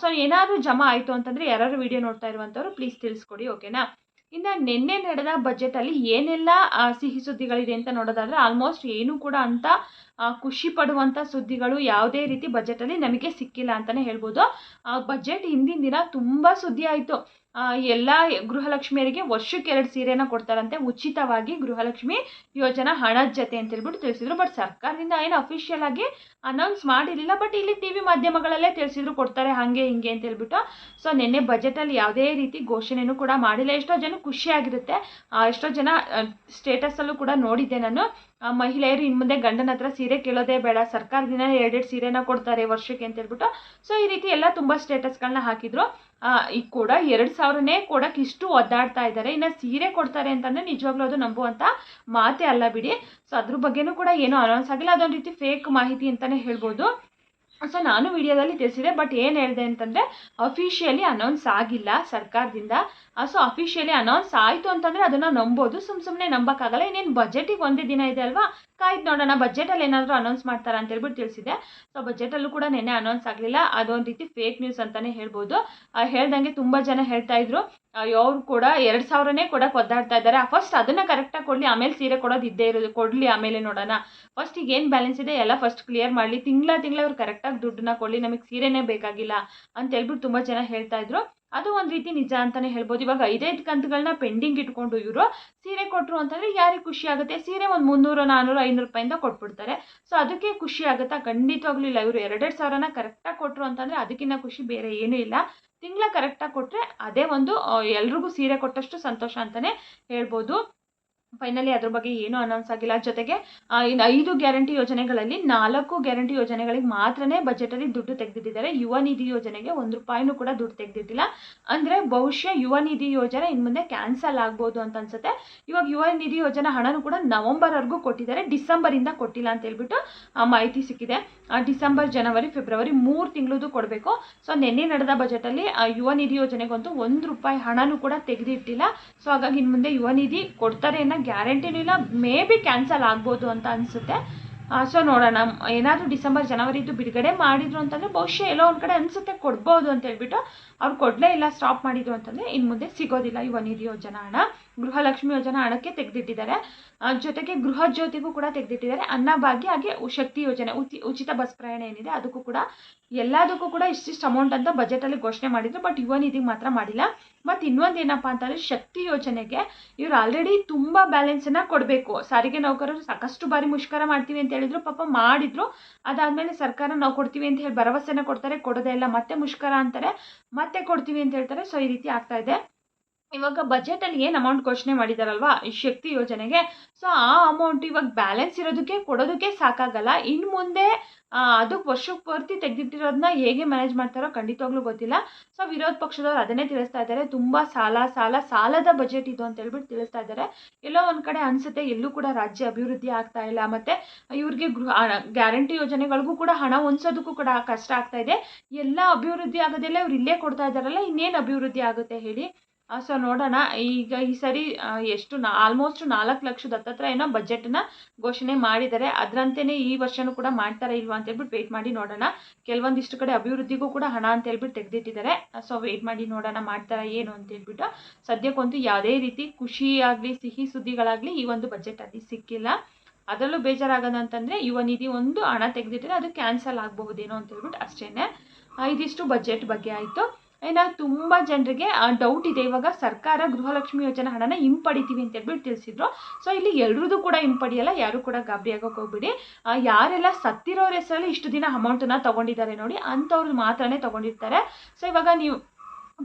ಸೊ ಏನಾದರೂ ಜಮಾ ಆಯಿತು ಅಂತಂದರೆ ಯಾರು ವಿಡಿಯೋ ನೋಡ್ತಾ ಇರುವಂಥವ್ರು ಪ್ಲೀಸ್ ತಿಳಿಸ್ಕೊಡಿ, ಓಕೆನಾ. ಇನ್ನು ನಿನ್ನೆ ನಡೆದ ಬಜೆಟಲ್ಲಿ ಏನೆಲ್ಲ ಸಿಹಿ ಸುದ್ದಿಗಳಿದೆ ಅಂತ ನೋಡೋದಾದರೆ ಆಲ್ಮೋಸ್ಟ್ ಏನೂ ಕೂಡ ಅಂತ ಖುಷಿ ಪಡುವಂಥ ಸುದ್ದಿಗಳು ಯಾವುದೇ ರೀತಿ ಬಜೆಟಲ್ಲಿ ನಮಗೆ ಸಿಕ್ಕಿಲ್ಲ ಅಂತಲೇ ಹೇಳ್ಬೋದು. ಬಜೆಟ್ ಹಿಂದಿನ ದಿನ ತುಂಬ ಸುದ್ದಿ ಆಯಿತು. ಎಲ್ಲ ಗೃಹಲಕ್ಷ್ಮಿಯರಿಗೆ ವರ್ಷಕ್ಕೆ 2 ಸೀರೆನ ಕೊಡ್ತಾರಂತೆ ಉಚಿತವಾಗಿ, ಗೃಹಲಕ್ಷ್ಮಿ ಯೋಜನಾ ಹಣದ ಜೊತೆ ಅಂತ ಹೇಳ್ಬಿಟ್ಟು ತಿಳಿಸಿದ್ರು. ಬಟ್ ಸರ್ಕಾರದಿಂದ ಏನು ಅಫಿಷಿಯಲ್ ಆಗಿ ಅನೌನ್ಸ್ ಮಾಡಿರಲಿಲ್ಲ, ಬಟ್ ಇಲ್ಲಿ TV ಮಾಧ್ಯಮಗಳಲ್ಲೇ ತಿಳಿಸಿದ್ರು ಕೊಡ್ತಾರೆ ಹಾಗೆ ಹಿಂಗೆ ಅಂತ ಹೇಳ್ಬಿಟ್ಟು. ಸೊ ನಿನ್ನೆ ಬಜೆಟಲ್ಲಿ ಯಾವುದೇ ರೀತಿ ಘೋಷಣೆನೂ ಕೂಡ ಮಾಡಿಲ್ಲ. ಎಷ್ಟೋ ಜನ ಖುಷಿಯಾಗಿರುತ್ತೆ, ಎಷ್ಟೋ ಜನ ಸ್ಟೇಟಸಲ್ಲೂ ಕೂಡ ನೋಡಿದ್ದೆ ನಾನು, ಮಹಿಳೆಯರು ಇನ್ನು ಮುಂದೆ ಗಂಡನ ಹತ್ರ ಸೀರೆ ಕೇಳೋದೇ ಬೇಡ, ಸರ್ಕಾರದಿಂದ 2 ಸೀರೆನ ಕೊಡ್ತಾರೆ ವರ್ಷಕ್ಕೆ ಅಂತ ಹೇಳ್ಬಿಟ್ಟು. ಸೊ ಈ ರೀತಿ ಎಲ್ಲ ತುಂಬ ಸ್ಟೇಟಸ್ಗಳನ್ನ ಹಾಕಿದ್ರು. ಈಗ ಕೂಡ 2,000ನೇ ಕೊಡೋಕೆ ಇಷ್ಟು ಒದ್ದಾಡ್ತಾ ಇದ್ದಾರೆ. ಇನ್ನು ಸೀರೆ ಕೊಡ್ತಾರೆ ಅಂತಂದರೆ ನಿಜವಾಗ್ಲೂ ಅದು ನಂಬುವಂಥ ಮಾತೇ ಅಲ್ಲ ಬಿಡಿ. ಸೊ ಅದ್ರ ಬಗ್ಗೆನೂ ಕೂಡ ಏನೂ ಅನೌನ್ಸ್ ಆಗಿಲ್ಲ, ಅದೊಂದು ರೀತಿ ಫೇಕ್ ಮಾಹಿತಿ ಅಂತಲೇ ಹೇಳ್ಬೋದು. ಸೊ ನಾನು ವಿಡಿಯೋದಲ್ಲಿ ತಿಳಿಸಿದೆ, ಬಟ್ ಏನು ಹೇಳಿದೆ ಅಂತಂದರೆ ಅಫಿಷಿಯಲಿ ಅನೌನ್ಸ್ ಆಗಿಲ್ಲ ಸರ್ಕಾರದಿಂದ. ಸೊ ಅಫಿಷಿಯಲಿ ಅನೌನ್ಸ್ ಆಯಿತು ಅಂತಂದರೆ ಅದನ್ನು ನಂಬೋದು, ಸುಮ್ಮನೆ ನಂಬೋಕ್ಕಾಗಲ್ಲ. ಇನ್ನೇನು ಬಜೆಟಿಗೆ ಒಂದೇ ದಿನ ಇದೆ ಅಲ್ವಾ, ಕಾಯ್ದು ನೋಡೋಣ ಬಜೆಟಲ್ಲಿ ಏನಾದರೂ ಅನೌನ್ಸ್ ಮಾಡ್ತಾರಾ ಅಂತ ಹೇಳ್ಬಿಟ್ಟು ತಿಳಿಸಿದೆ. ಸೊ ಬಜೆಟಲ್ಲೂ ಕೂಡ ನೆನ್ನೆ ಅನೌನ್ಸ್ ಆಗಲಿಲ್ಲ, ಅದೊಂದು ರೀತಿ ಫೇಕ್ ನ್ಯೂಸ್ ಅಂತಲೇ ಹೇಳ್ಬೋದು. ಹೇಳ್ದಂಗೆ ತುಂಬ ಜನ ಹೇಳ್ತಾ ಇದ್ರು ಅವ್ರು ಕೂಡ 2,000ನೇ ಕೊಡೋಕೆ ಒದ್ದಾಡ್ತಾ ಇದ್ದಾರೆ. ಫಸ್ಟ್ ಅದನ್ನು ಕರೆಕ್ಟಾಗಿ ಕೊಡಲಿ, ಆಮೇಲೆ ಸೀರೆ ಕೊಡೋದು ಇದ್ದೇ ಇರೋದು, ಕೊಡಲಿ ಆಮೇಲೆ ನೋಡೋಣ. ಫಸ್ಟ್ ಈಗ ಏನು ಬ್ಯಾಲೆನ್ಸ್ ಇದೆ ಎಲ್ಲ ಫಸ್ಟ್ ಕ್ಲಿಯರ್ ಮಾಡಲಿ, ತಿಂಗಳ ಇವ್ರು ಕರೆಕ್ಟಾಗಿ ದುಡ್ಡನ್ನ ಕೊಡಲಿ, ನಮಗೆ ಸೀರೆನೇ ಬೇಕಾಗಿಲ್ಲ ಅಂತ ಹೇಳ್ಬಿಟ್ಟು ತುಂಬ ಜನ ಹೇಳ್ತಾ ಇದ್ರು. ಅದು ಒಂದು ರೀತಿ ನಿಜ ಅಂತಲೇ ಹೇಳ್ಬೋದು. ಇವಾಗ 5 ಕಂತುಗಳನ್ನ ಪೆಂಡಿಂಗ್ ಇಟ್ಕೊಂಡು ಇವರು ಸೀರೆ ಕೊಟ್ಟರು ಅಂತಂದರೆ ಯಾರಿಗೆ ಖುಷಿ ಆಗುತ್ತೆ? ಸೀರೆ ಒಂದು 300, 400, 500 ರೂಪಾಯಿಂದ ಕೊಟ್ಬಿಡ್ತಾರೆ. ಸೊ ಅದಕ್ಕೆ ಖುಷಿ ಆಗುತ್ತಾ? ಖಂಡಿತವಾಗ್ಲೂ ಇಲ್ಲ. ಇವರು 2 ಸಾವಿರನ ಕರೆಕ್ಟಾಗಿ ಕೊಟ್ಟರು ಅಂತಂದರೆ ಅದಕ್ಕಿಂತ ಖುಷಿ ಬೇರೆ ಏನೂ ಇಲ್ಲ. ತಿಂಗಳ ಕರೆಕ್ಟಾಗಿ ಕೊಟ್ಟರೆ ಅದೇ ಒಂದು ಎಲ್ರಿಗೂ ಸೀರೆ ಕೊಟ್ಟಷ್ಟು ಸಂತೋಷ ಅಂತಲೇ ಹೇಳ್ಬೋದು. ಫೈನಲಿ ಅದ್ರ ಬಗ್ಗೆ ಏನೂ ಅನೌನ್ಸ್ ಆಗಿಲ್ಲ. ಜೊತೆಗೆ ಇನ್ನು 5 ಗ್ಯಾರಂಟಿ ಯೋಜನೆಗಳಲ್ಲಿ 4 ಗ್ಯಾರಂಟಿ ಯೋಜನೆಗಳಿಗೆ ಮಾತ್ರನೇ ಬಜೆಟಲ್ಲಿ ದುಡ್ಡು ತೆಗೆದಿಟ್ಟಿದ್ದಾರೆ. ಯುವ ನಿಧಿ ಯೋಜನೆಗೆ 1 ರೂಪಾಯಿನೂ ಕೂಡ ದುಡ್ಡು ತೆಗೆದಿಟ್ಟಿಲ್ಲ. ಅಂದರೆ ಬಹುಶಃ ಯುವ ನಿಧಿ ಯೋಜನೆ ಇನ್ನು ಮುಂದೆ ಕ್ಯಾನ್ಸಲ್ ಆಗ್ಬೋದು ಅಂತ ಅನ್ಸುತ್ತೆ. ಇವಾಗ ಯುವ ನಿಧಿ ಯೋಜನೆ ಹಣನೂ ಕೂಡ ನವೆಂಬರ್ವರೆಗೂ ಕೊಟ್ಟಿದ್ದಾರೆ, ಡಿಸೆಂಬರಿಂದ ಕೊಟ್ಟಿಲ್ಲ ಅಂತ ಹೇಳ್ಬಿಟ್ಟು ಮಾಹಿತಿ ಸಿಕ್ಕಿದೆ. ಡಿಸೆಂಬರ್, ಜನವರಿ, ಫೆಬ್ರವರಿ 3 ತಿಂಗಳದ್ದು ಕೊಡಬೇಕು. ಸೊ ನಿನ್ನೆ ನಡೆದ ಬಜೆಟಲ್ಲಿ ಯುವ ನಿಧಿ ಯೋಜನೆಗಂತೂ 1 ರೂಪಾಯಿ ಹಣನೂ ಕೂಡ ತೆಗೆದಿಟ್ಟಿಲ್ಲ. ಸೊ ಹಾಗಾಗಿ ಇನ್ನು ಮುಂದೆ ಯುವ ನಿಧಿ ಕೊಡ್ತಾರೆ ಅನ್ನೋ ಗ್ಯಾರಂಟಿನೂ ಇಲ್ಲ, ಮೇ ಬಿ ಕ್ಯಾನ್ಸಲ್ ಆಗ್ಬೋದು ಅಂತ ಅನಿಸುತ್ತೆ. ಸೊ ನೋಡೋಣ, ಏನಾದರೂ ಡಿಸೆಂಬರ್, ಜನವರಿದು ಬಿಡುಗಡೆ ಮಾಡಿದ್ರು ಅಂತಂದರೆ ಬಹುಶಃ ಎಲ್ಲೋ ಒಂದು ಕಡೆ ಅನಿಸುತ್ತೆ ಕೊಡ್ಬೋದು ಅಂತ ಹೇಳ್ಬಿಟ್ಟು. ಅವ್ರು ಕೊಡಲೇ ಇಲ್ಲ, ಸ್ಟಾಪ್ ಮಾಡಿದ್ರು ಅಂತಂದರೆ ಇನ್ನು ಮುಂದೆ ಸಿಗೋದಿಲ್ಲ ಯುವ ನಿಧಿ ಯೋಜನಾ ಹಣ. ಗೃಹಲಕ್ಷ್ಮಿ ಯೋಜನಾ ಹಣಕ್ಕೆ ತೆಗೆದಿಟ್ಟಿದ್ದಾರೆ. ಜೊತೆಗೆ ಗೃಹ ಜ್ಯೋತಿಗೂ ಕೂಡ ತೆಗೆದಿಟ್ಟಿದ್ದಾರೆ. ಅನ್ನಭಾಗ್ಯ ಹಾಗೆ ಶಕ್ತಿ ಯೋಜನೆ ಉಚಿತ ಬಸ್ ಪ್ರಯಾಣ ಏನಿದೆ ಅದಕ್ಕೂ ಕೂಡ ಎಲ್ಲದಕ್ಕೂ ಕೂಡ ಇಷ್ಟಿಷ್ಟು ಅಮೌಂಟ್ ಅಂತ ಬಜೆಟಲ್ಲಿ ಘೋಷಣೆ ಮಾಡಿದ್ರು. ಬಟ್ ಯುವ ನಿಧಿಗೆ ಮಾತ್ರ ಮಾಡಿಲ್ಲ. ಮತ್ತು ಇನ್ನೊಂದು ಏನಪ್ಪ ಅಂತಂದರೆ ಶಕ್ತಿ ಯೋಜನೆಗೆ ಇವ್ರು ಆಲ್ರೆಡಿ ತುಂಬ ಬ್ಯಾಲೆನ್ಸನ್ನು ಕೊಡಬೇಕು. ಸಾರಿಗೆ ನೌಕರರು ಸಾಕಷ್ಟು ಬಾರಿ ಮುಷ್ಕರ ಮಾಡ್ತೀವಿ ಅಂತ ಹೇಳಿದ್ರು, ಪಾಪ ಮಾಡಿದ್ರು. ಅದಾದಮೇಲೆ ಸರ್ಕಾರ ನಾವು ಕೊಡ್ತೀವಿ ಅಂತ ಹೇಳಿ ಭರವಸೆನ ಕೊಡ್ತಾರೆ, ಕೊಡೋದೇ ಇಲ್ಲ, ಮತ್ತೆ ಮುಷ್ಕರ ಅಂತಾರೆ, ಮತ್ತೆ ಕೊಡ್ತೀವಿ ಅಂತ ಹೇಳ್ತಾರೆ. ಸೊ ಈ ರೀತಿ ಆಗ್ತಾ ಇದೆ. ಇವಾಗ ಬಜೆಟಲ್ಲಿ ಏನು ಅಮೌಂಟ್ ಘೋಷಣೆ ಮಾಡಿದಾರಲ್ವಾ ಈ ಶಕ್ತಿ ಯೋಜನೆಗೆ, ಸೊ ಆ ಅಮೌಂಟ್ ಇವಾಗ ಬ್ಯಾಲೆನ್ಸ್ ಇರೋದಕ್ಕೆ ಕೊಡೋದಕ್ಕೆ ಸಾಕಾಗಲ್ಲ. ಇನ್ನು ಮುಂದೆ ಅದು ವರ್ಷಕ್ಕೆ ಪೂರ್ತಿ ತೆಗೆದಿಟ್ಟಿರೋದನ್ನ ಹೇಗೆ ಮ್ಯಾನೇಜ್ ಮಾಡ್ತಾರೋ ಖಂಡಿತವಾಗ್ಲೂ ಗೊತ್ತಿಲ್ಲ. ಸೊ ವಿರೋಧ ಪಕ್ಷದವ್ರು ಅದನ್ನೇ ತಿಳಿಸ್ತಾ ಇದ್ದಾರೆ, ತುಂಬ ಸಾಲದ ಬಜೆಟ್ ಇದು ಅಂತ ಹೇಳ್ಬಿಟ್ಟು ತಿಳಿಸ್ತಾ ಇದ್ದಾರೆ. ಎಲ್ಲೋ ಒಂದು ಕಡೆ ಅನಿಸುತ್ತೆ ಎಲ್ಲೂ ಕೂಡ ರಾಜ್ಯ ಅಭಿವೃದ್ಧಿ ಆಗ್ತಾ ಇಲ್ಲ. ಮತ್ತು ಇವ್ರಿಗೆ ಗ್ಯಾರಂಟಿ ಯೋಜನೆಗಳಿಗೂ ಕೂಡ ಹಣ ಹೊಂದಿಸೋದಕ್ಕೂ ಕೂಡ ಕಷ್ಟ ಆಗ್ತಾ ಇದೆ. ಎಲ್ಲ ಅಭಿವೃದ್ಧಿ ಆಗೋದೆಲ್ಲ ಇವ್ರು ಇಲ್ಲೇ ಕೊಡ್ತಾ ಇದ್ದಾರಲ್ಲ, ಇನ್ನೇನು ಅಭಿವೃದ್ಧಿ ಆಗುತ್ತೆ ಹೇಳಿ. ಸೊ ನೋಡೋಣ. ಈಗ ಈ ಸರಿ ಎಷ್ಟು ಆಲ್ಮೋಸ್ಟ್ 4 ಲಕ್ಷದ ಹತ್ತತ್ರ ಏನೋ ಬಜೆಟ್ನ ಘೋಷಣೆ ಮಾಡಿದ್ದಾರೆ. ಅದರಂತೆಯೇ ಈ ವರ್ಷನೂ ಕೂಡ ಮಾಡ್ತಾರಾ ಇಲ್ವಾ ಅಂತ ಹೇಳ್ಬಿಟ್ಟು ವೆಯ್ಟ್ ಮಾಡಿ ನೋಡೋಣ. ಕೆಲವೊಂದಿಷ್ಟು ಕಡೆ ಅಭಿವೃದ್ಧಿಗೂ ಕೂಡ ಹಣ ಅಂತ ಹೇಳ್ಬಿಟ್ಟು ತೆಗೆದಿಟ್ಟಿದ್ದಾರೆ. ಸೊ ವೆಯ್ಟ್ ಮಾಡಿ ನೋಡೋಣ ಮಾಡ್ತಾರಾ ಏನು ಅಂತ ಹೇಳ್ಬಿಟ್ಟು. ಸದ್ಯಕ್ಕಂತೂ ಯಾವುದೇ ರೀತಿ ಖುಷಿಯಾಗಲಿ ಸಿಹಿ ಸುದ್ದಿಗಳಾಗಲಿ ಈ ಒಂದು ಬಜೆಟಲ್ಲಿ ಸಿಕ್ಕಿಲ್ಲ. ಅದರಲ್ಲೂ ಬೇಜಾರಾಗೋದಂತಂದರೆ ಯುವ ನಿಧಿ ಒಂದು ಹಣ ತೆಗೆದಿಟ್ಟರೆ ಅದು ಕ್ಯಾನ್ಸಲ್ ಆಗಬಹುದೇನೋ ಅಂತ ಹೇಳ್ಬಿಟ್ಟು ಅಷ್ಟೇ. ಇದಿಷ್ಟು ಬಜೆಟ್ ಬಗ್ಗೆ ಆಯಿತು. ಇನ್ನು ತುಂಬ ಜನರಿಗೆ ಡೌಟ್ ಇದೆ, ಇವಾಗ ಸರ್ಕಾರ ಗೃಹಲಕ್ಷ್ಮಿ ಯೋಜನಾ ಹಣನ ಹಿಂಪಡಿತೀವಿ ಅಂತ ಹೇಳ್ಬಿಟ್ಟು ತಿಳಿಸಿದ್ರು. ಸೊ ಇಲ್ಲಿ ಎಲ್ರದ್ದು ಕೂಡ ಹಿಂಪಡಿಯಲ್ಲ, ಯಾರು ಕೂಡ ಗಾಬರಿ ಆಗೋಕೆ ಹೋಗ್ಬಿಡಿ. ಯಾರೆಲ್ಲ ಸತ್ತಿರೋರ ಹೆಸರಲ್ಲಿ ಇಷ್ಟು ದಿನ ಅಮೌಂಟನ್ನು ತೊಗೊಂಡಿದ್ದಾರೆ ನೋಡಿ, ಅಂಥವ್ರು ಮಾತ್ರನೇ ತೊಗೊಂಡಿರ್ತಾರೆ. ಸೊ ಇವಾಗ ನೀವು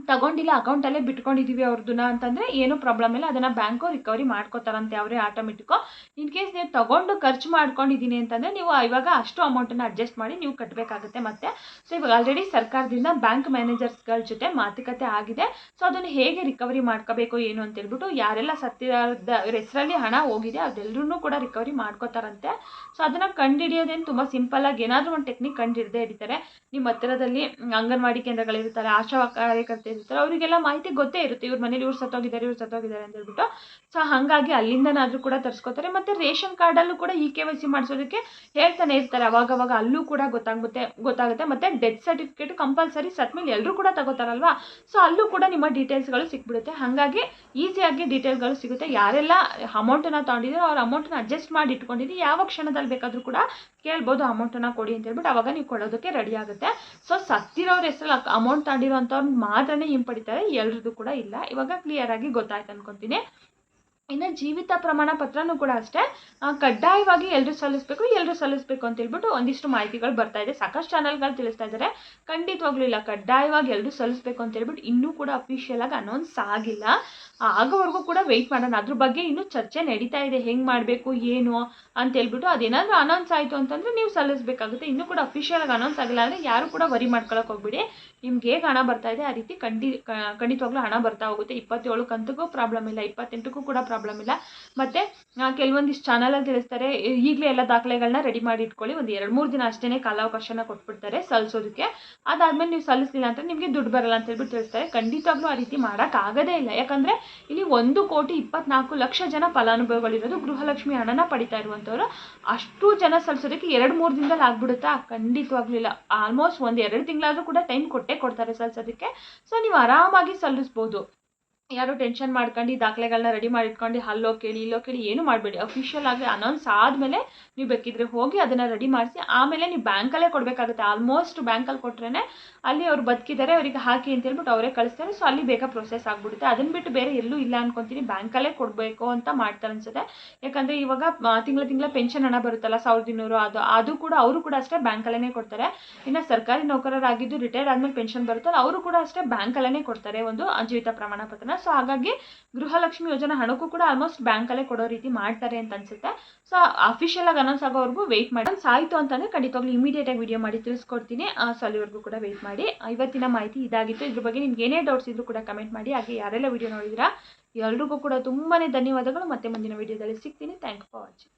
ತಗೊಂಡಿಲ್ಲ, ಅಕೌಂಟಲ್ಲೇ ಬಿಟ್ಕೊಂಡಿದ್ದೀವಿ ಅವ್ರದ್ದನ್ನ ಅಂತಂದರೆ ಏನೂ ಪ್ರಾಬ್ಲಮ್ ಇಲ್ಲ, ಅದನ್ನು ಬ್ಯಾಂಕು ರಿಕವರಿ ಮಾಡ್ಕೋತಾರಂತೆ ಅವರೇ ಆಟೋಮೆಟಿಕ್ಕು. ಇನ್ ಕೇಸ್ ನೀವು ತೊಗೊಂಡು ಖರ್ಚು ಮಾಡ್ಕೊಂಡಿದ್ದೀನಿ ಅಂತಂದರೆ ನೀವು ಇವಾಗ ಅಷ್ಟು ಅಮೌಂಟನ್ನು ಅಡ್ಜಸ್ಟ್ ಮಾಡಿ ನೀವು ಕಟ್ಟಬೇಕಾಗುತ್ತೆ ಮತ್ತೆ. ಸೊ ಇವಾಗ ಆಲ್ರೆಡಿ ಸರ್ಕಾರದಿಂದ ಬ್ಯಾಂಕ್ ಮ್ಯಾನೇಜರ್ಸ್ಗಳ ಜೊತೆ ಮಾತುಕತೆ ಆಗಿದೆ. ಸೊ ಅದನ್ನು ಹೇಗೆ ರಿಕವರಿ ಮಾಡ್ಕೋಬೇಕು ಏನು ಅಂತ ಹೇಳ್ಬಿಟ್ಟು, ಯಾರೆಲ್ಲ ಸತ್ತಿರೋದ ಹೆಸರಲ್ಲಿ ಹಣ ಹೋಗಿದೆ ಅದೆಲ್ಲರೂ ಕೂಡ ರಿಕವರಿ ಮಾಡ್ಕೋತಾರಂತೆ. ಸೊ ಅದನ್ನು ಕಂಡುಹಿಡಿಯೋದೇನು ತುಂಬ ಸಿಂಪಲ್ಲಾಗಿ ಏನಾದರೂ ಒಂದು ಟೆಕ್ನಿಕ್ ಹಿಡಿತಾರೆ. ನಿಮ್ಮ ಹತ್ತಿರದಲ್ಲಿ ಅಂಗನವಾಡಿ ಕೇಂದ್ರಗಳಿರ್ತಾರೆ, ಆಶಾ ಕಾರ್ಯಕರ್ತರು ಇರ್ತಾರೆ, ಅವರಿಗೆಲ್ಲ ಮಾಹಿತಿ ಗೊತ್ತೇ ಇರುತ್ತೆ, ಇವ್ರ ಮನೇಲಿ ಇವ್ರು ಸತ್ತೋಗಿದ್ದಾರೆ ಅಂತ ಹೇಳ್ಬಿಟ್ಟು. ಸೊ ಹಾಗಾಗಿ ಅಲ್ಲಿಂದನಾದರೂ ಕೂಡ ತರಿಸ್ಕೋತಾರೆ. ಮತ್ತು ರೇಷನ್ ಕಾರ್ಡಲ್ಲೂ ಕೂಡ KYC ಮಾಡಿಸೋದಕ್ಕೆ ಹೇಳ್ತಾನೆ ಇರ್ತಾರೆ, ಅವಾಗವಾಗ ಅಲ್ಲೂ ಕೂಡ ಗೊತ್ತಾಗುತ್ತೆ. ಮತ್ತು ಡೆತ್ ಸರ್ಟಿಫಿಕೇಟ್ ಕಂಪಲ್ಸರಿ ಸತ್ಮೇಲೆ ಎಲ್ಲರೂ ಕೂಡ ತಗೋತಾರಲ್ವಾ, ಸೊ ಅಲ್ಲೂ ಕೂಡ ನಿಮ್ಮ ಡೀಟೇಲ್ಸ್ಗಳು ಸಿಕ್ಬಿಡುತ್ತೆ. ಹಾಗಾಗಿ ಈಸಿಯಾಗಿ ಡೀಟೇಲ್ಗಳು ಸಿಗುತ್ತೆ. ಯಾರೆಲ್ಲ ಅಮೌಂಟನ್ನು ತೊಗೊಂಡಿದ್ದೀರೋ ಅವ್ರ ಅಮೌಂಟನ್ನು ಅಡ್ಜಸ್ಟ್ ಮಾಡಿ ಇಟ್ಕೊಂಡಿದ್ದು ಯಾವ ಕ್ಷಣದಲ್ಲಿ ಬೇಕಾದರೂ ಕೂಡ ಕೇಳ್ಬೋದು ಅಮೌಂಟನ್ನು ಕೊಡಿ ಅಂತ ಹೇಳ್ಬಿಟ್ಟು, ಅವಾಗ ನೀವು ಕೊಡೋದಕ್ಕೆ ರೆಡಿ ಆಗುತ್ತೆ. ಸೊ ಸತ್ತಿರೋರ ಹೆಸರಲ್ಲಿ ಅಮೌಂಟ್ ತಗೊಂಡಿರೋ ಅಂಥವ್ರು ಮಾತ್ರನೇ ಹಿಂಪಡಿತಾರೆ, ಎಲ್ರದ್ದು ಕೂಡ ಇಲ್ಲ. ಇವಾಗ ಕ್ಲಿಯರ್ ಆಗಿ ಗೊತ್ತಾಯ್ತು ಅನ್ಕೊತೀನಿ. ಇನ್ನು ಜೀವಿತ ಪ್ರಮಾಣ ಪತ್ರನೂ ಕೂಡ ಅಷ್ಟೇ ಕಡ್ಡಾಯವಾಗಿ ಎಲ್ಲರೂ ಸಲ್ಲಿಸಬೇಕು ಅಂತ ಹೇಳ್ಬಿಟ್ಟು ಒಂದಿಷ್ಟು ಮಾಹಿತಿಗಳು ಬರ್ತಾ ಇದೆ. ಸಾಕಷ್ಟು ಚಾನಲ್ಗಳು ತಿಳಿಸ್ತಾ ಇದ್ದಾರೆ, ಖಂಡಿತವಾಗ್ಲೂ ಇಲ್ಲ, ಕಡ್ಡಾಯವಾಗಿ ಎಲ್ಲರೂ ಸಲ್ಲಿಸಬೇಕು ಅಂತ ಹೇಳ್ಬಿಟ್ಟು ಇನ್ನೂ ಕೂಡ ಅಫಿಷಿಯಲ್ ಆಗಿ ಅನೌನ್ಸ್ ಆಗಿಲ್ಲ. ಆಗೋವರೆಗೂ ಕೂಡ ವೆಯ್ಟ್ ಮಾಡೋಣ. ಅದ್ರ ಬಗ್ಗೆ ಇನ್ನೂ ಚರ್ಚೆ ನಡೀತಾ ಇದೆ, ಹೆಂಗೆ ಮಾಡಬೇಕು ಏನು ಅಂತ ಹೇಳ್ಬಿಟ್ಟು. ಅದೇನಾದರೂ ಅನೌನ್ಸ್ ಆಯಿತು ಅಂತಂದರೆ ನೀವು ಸಲ್ಲಿಸಬೇಕಾಗುತ್ತೆ. ಇನ್ನೂ ಕೂಡ ಅಫಿಷಿಯಲ್ ಆಗಿ ಅನೌನ್ಸ್ ಆಗಿಲ್ಲ ಅಂದರೆ ಯಾರು ಕೂಡ ವರಿ ಮಾಡ್ಕೊಳಕ್ಕೆ ಹೋಗ್ಬಿಡಿ. ನಿಮ್ಗೆ ಹೇಗೆ ಹಣ ಬರ್ತಾ ಇದೆ ಆ ರೀತಿ ಖಂಡಿತವಾಗ್ಲೂ ಹಣ ಬರ್ತಾ ಹೋಗುತ್ತೆ. 27 ಕಂತಿಗೂ ಪ್ರಾಬ್ಲಮ್ ಇಲ್ಲ, 28ಕ್ಕೂ ಕೂಡ ಪ್ರಾಬ್ಲಮ್ ಇಲ್ಲ. ಮತ್ತು ಕೆಲವೊಂದಿಷ್ಟು ಚಾನಲಲ್ಲಿ ತಿಳಿಸ್ತಾರೆ, ಈಗಲೇ ಎಲ್ಲ ದಾಖಲೆಗಳನ್ನ ರೆಡಿ ಮಾಡಿ ಇಟ್ಕೊಳ್ಳಿ, ಒಂದು 2-3 ದಿನ ಅಷ್ಟೇ ಕಾಲಾವಕಾಶನ ಕೊಟ್ಬಿಡ್ತಾರೆ ಸಲ್ಲಿಸೋದಕ್ಕೆ. ಅದಾದಮೇಲೆ ನೀವು ಸಲ್ಲಿಸಲಿಲ್ಲ ಅಂತ ನಿಮಗೆ ದುಡ್ಡು ಬರಲ್ಲ ಅಂತ ಹೇಳ್ಬಿಟ್ಟು ತಿಳಿಸ್ತಾರೆ. ಖಂಡಿತವಾಗ್ಲೂ ಆ ರೀತಿ ಮಾಡೋಕ್ಕಾಗೋದೇ ಇಲ್ಲ. ಯಾಕಂದರೆ ಇಲ್ಲಿ 1,24,00,000 ಜನ ಫಲಾನುಭವಿಗಳಿರೋದು, ಗೃಹಲಕ್ಷ್ಮಿ ಹಣನ ಪಡಿತಾ ಇರುವಂಥವ್ರು. ಅಷ್ಟು ಜನ ಸಲ್ಲಿಸೋದಕ್ಕೆ 2-3 ದಿನದಲ್ಲಿ ಆಗ್ಬಿಡುತ್ತಾ? ಖಂಡಿತವಾಗ್ಲೂ ಇಲ್ಲ. ಆಲ್ಮೋಸ್ಟ್ 1-2 ತಿಂಗಳಾದರೂ ಕೂಡ ಟೈಮ್ ಕೊಡ್ತಾರೆ ಸಲ್ಲಿಸೋದಕ್ಕೆ. ಸೊ ನೀವು ಆರಾಮಾಗಿ ಸಲ್ಲಿಸ್ಬೋದು. ಯಾರು ಟೆನ್ಷನ್ ಮಾಡ್ಕೊಂಡು ದಾಖಲೆಗಳನ್ನ ರೆಡಿ ಮಾಡಿ ಇಟ್ಕೊಂಡು ಇಲ್ಲೋ ಕೇಳಿ ಏನು ಮಾಡಬೇಡಿ. ಅಫಿಷಿಯಲ್ ಆಗಿ ಅನೌನ್ಸ್ ಆದಮೇಲೆ ನೀವು ಬೇಕಿದ್ರೆ ಹೋಗಿ ಅದನ್ನು ರೆಡಿ ಮಾಡಿಸಿ ಆಮೇಲೆ ನೀವು ಬ್ಯಾಂಕಲ್ಲೇ ಕೊಡಬೇಕಾಗುತ್ತೆ. ಆಲ್ಮೋಸ್ಟ್ ಬ್ಯಾಂಕಲ್ಲಿ ಕೊಟ್ರೇ ಅಲ್ಲಿ ಅವ್ರು ಬದುಕಿದ್ದಾರೆ, ಅವರಿಗೆ ಹಾಕಿ ಅಂತ ಹೇಳ್ಬಿಟ್ಟು ಅವರೇ ಕಳಿಸ್ತಾರೆ. ಸೊ ಅಲ್ಲಿ ಬೇಗ ಪ್ರೊಸೆಸ್ ಆಗಿಬಿಡುತ್ತೆ. ಅದನ್ನು ಬಿಟ್ಟು ಬೇರೆ ಎಲ್ಲೂ ಇಲ್ಲ ಅನ್ಕೊತೀನಿ, ಬ್ಯಾಂಕಲ್ಲೇ ಕೊಡಬೇಕು ಅಂತ ಮಾಡ್ತಾರೆ ಅನ್ಸುತ್ತೆ. ಯಾಕಂದರೆ ಇವಾಗ ತಿಂಗಳ ಪೆನ್ಷನ್ ಹಣ ಬರುತ್ತಲ್ಲ 1,200, ಅದು ಕೂಡ ಅವರು ಕೂಡ ಅಷ್ಟೇ ಬ್ಯಾಂಕಲ್ಲೇ ಕೊಡ್ತಾರೆ. ಇನ್ನು ಸರ್ಕಾರಿ ನೌಕರರಾಗಿದ್ದು ರಿಟೈರ್ಡ್ ಆದಮೇಲೆ ಪೆನ್ಷನ್ ಬರುತ್ತಲ್ಲ ಅವರು ಕೂಡ ಅಷ್ಟೇ ಬ್ಯಾಂಕಲ್ಲೇ ಕೊಡ್ತಾರೆ ಒಂದು ಜೀವಿತ ಪ್ರಮಾಣ ಪತ್ರನ. ಸೊ ಹಾಗಾಗಿ ಗೃಹಲಕ್ಷ್ಮಿ ಯೋಜನಾ ಹಣಕ್ಕೂ ಕೂಡ ಆಲ್ಮೋಸ್ಟ್ ಬ್ಯಾಂಕಲ್ಲೇ ಕೊಡೋ ರೀತಿ ಮಾಡ್ತಾರೆ ಅಂತ ಅನ್ಸುತ್ತೆ. ಸೊ ಅಫಿಷಿಯಲ್ ಆಗಿ ಅನೌನ್ಸ್ ಆಗೋವರೆಗೂ ವೆಯ್ಟ್ ಮಾಡಿ. ಆಯಿತು ಅಂತಂದರೆ ಖಂಡಿತವಾಗ್ಲೂ ಇಮಿಡಿಯೇಟಾಗಿ ವಿಡಿಯೋ ಮಾಡಿ ತಿಳಿಸ್ಕೊಡ್ತೀನಿ. ಸೊ ಅಲ್ಲಿವರೆಗೂ ಕೂಡ ವೆಯ್ಟ್ ಮಾಡಿ. ಇವತ್ತಿನ ಮಾಹಿತಿ ಇದಾಗಿತ್ತು. ಇದ್ರ ಬಗ್ಗೆ ನಿಮ್ಗೆ ಏನೇ ಡೌಟ್ಸ್ ಇದ್ರೂ ಕೂಡ ಕಮೆಂಟ್ ಮಾಡಿ. ಹಾಗೆ ಯಾರೆಲ್ಲ ವಿಡಿಯೋ ನೋಡಿದಿರಾ ಎಲ್ರಿಗೂ ಕೂಡ ತುಂಬಾ ಧನ್ಯವಾದಗಳು. ಮತ್ತೆ ಮುಂದಿನ ವಿಡಿಯೋದಲ್ಲಿ ಸಿಗ್ತೀನಿ. Thank you for watching.